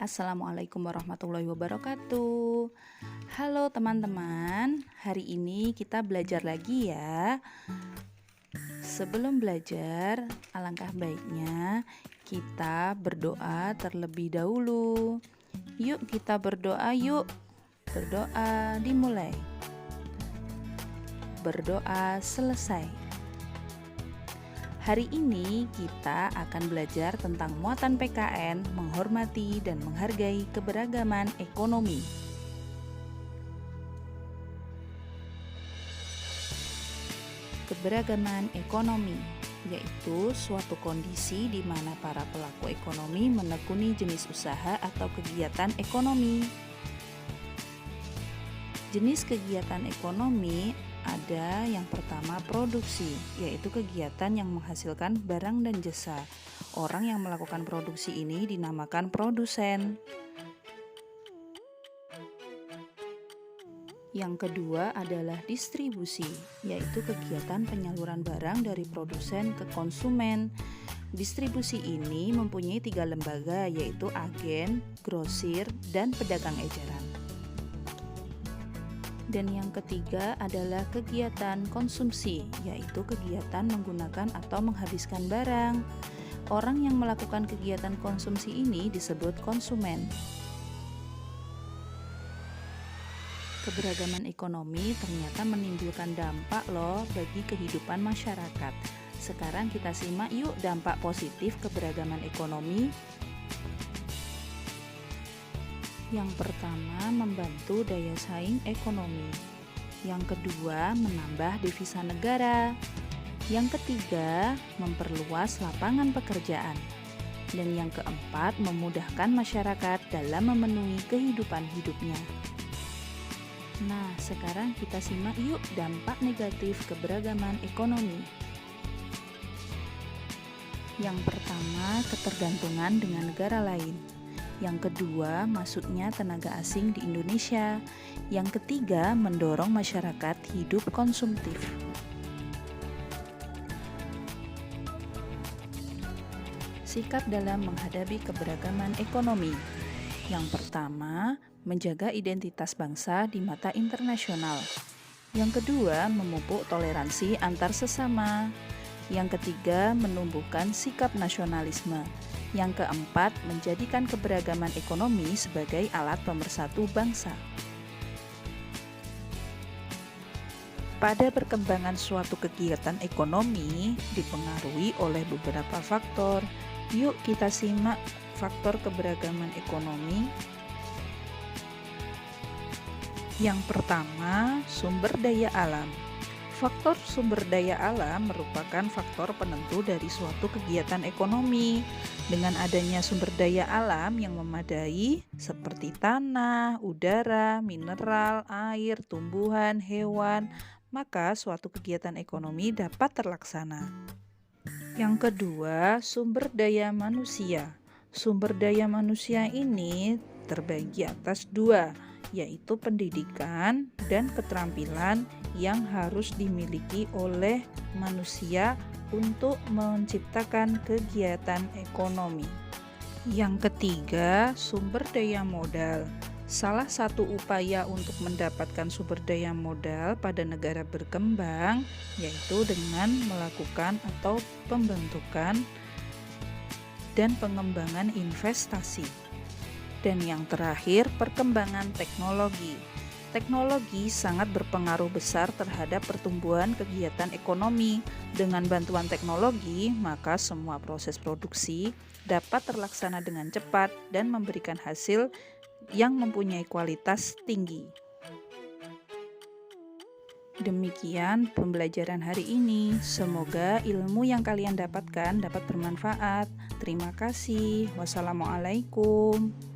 Assalamualaikum warahmatullahi wabarakatuh. Halo teman-teman, hari ini kita belajar lagi ya. Sebelum belajar, alangkah baiknya kita berdoa terlebih dahulu. Yuk kita berdoa yuk. Berdoa dimulai. Berdoa selesai. Hari ini kita akan belajar tentang muatan PKN, menghormati dan menghargai keberagaman ekonomi. Keberagaman ekonomi yaitu suatu kondisi di mana para pelaku ekonomi menekuni jenis usaha atau kegiatan ekonomi. Jenis kegiatan ekonomi ada yang pertama produksi, yaitu kegiatan yang menghasilkan barang dan jasa. Orang yang melakukan produksi ini dinamakan produsen. Yang kedua adalah distribusi, yaitu kegiatan penyaluran barang dari produsen ke konsumen. Distribusi ini mempunyai 3 lembaga, yaitu agen, grosir, dan pedagang eceran. Dan yang ketiga adalah kegiatan konsumsi, yaitu kegiatan menggunakan atau menghabiskan barang. Orang yang melakukan kegiatan konsumsi ini disebut konsumen. Keberagaman ekonomi ternyata menimbulkan dampak loh bagi kehidupan masyarakat. Sekarang kita simak yuk dampak positif keberagaman ekonomi. Yang pertama, membantu daya saing ekonomi. Yang kedua, menambah devisa negara. Yang ketiga, memperluas lapangan pekerjaan. Dan yang keempat, memudahkan masyarakat dalam memenuhi kehidupan hidupnya. Nah, sekarang kita simak yuk dampak negatif keberagaman ekonomi. Yang pertama, ketergantungan dengan negara lain. Yang kedua, masuknya tenaga asing di Indonesia. Yang ketiga, mendorong masyarakat hidup konsumtif. Sikap dalam menghadapi keberagaman ekonomi. Yang pertama, menjaga identitas bangsa di mata internasional. Yang kedua, memupuk toleransi antar sesama. Yang ketiga, menumbuhkan sikap nasionalisme. Yang keempat, menjadikan keberagaman ekonomi sebagai alat pemersatu bangsa. Pada perkembangan suatu kegiatan ekonomi dipengaruhi oleh beberapa faktor. Yuk kita simak faktor keberagaman ekonomi. Yang pertama, sumber daya alam. Faktor sumber daya alam merupakan faktor penentu dari suatu kegiatan ekonomi. Dengan adanya sumber daya alam yang memadai seperti tanah, udara, mineral, air, tumbuhan, hewan, maka suatu kegiatan ekonomi dapat terlaksana. Yang kedua, sumber daya manusia. Sumber daya manusia ini terbagi atas 2, yaitu pendidikan dan keterampilan yang harus dimiliki oleh manusia untuk menciptakan kegiatan ekonomi. Yang ketiga, sumber daya modal. Salah satu upaya untuk mendapatkan sumber daya modal pada negara berkembang yaitu dengan melakukan atau pembentukan dan pengembangan investasi. Dan yang terakhir, perkembangan teknologi. Teknologi sangat berpengaruh besar terhadap pertumbuhan kegiatan ekonomi. Dengan bantuan teknologi, maka semua proses produksi dapat terlaksana dengan cepat dan memberikan hasil yang mempunyai kualitas tinggi. Demikian pembelajaran hari ini. Semoga ilmu yang kalian dapatkan dapat bermanfaat. Terima kasih. Wassalamualaikum.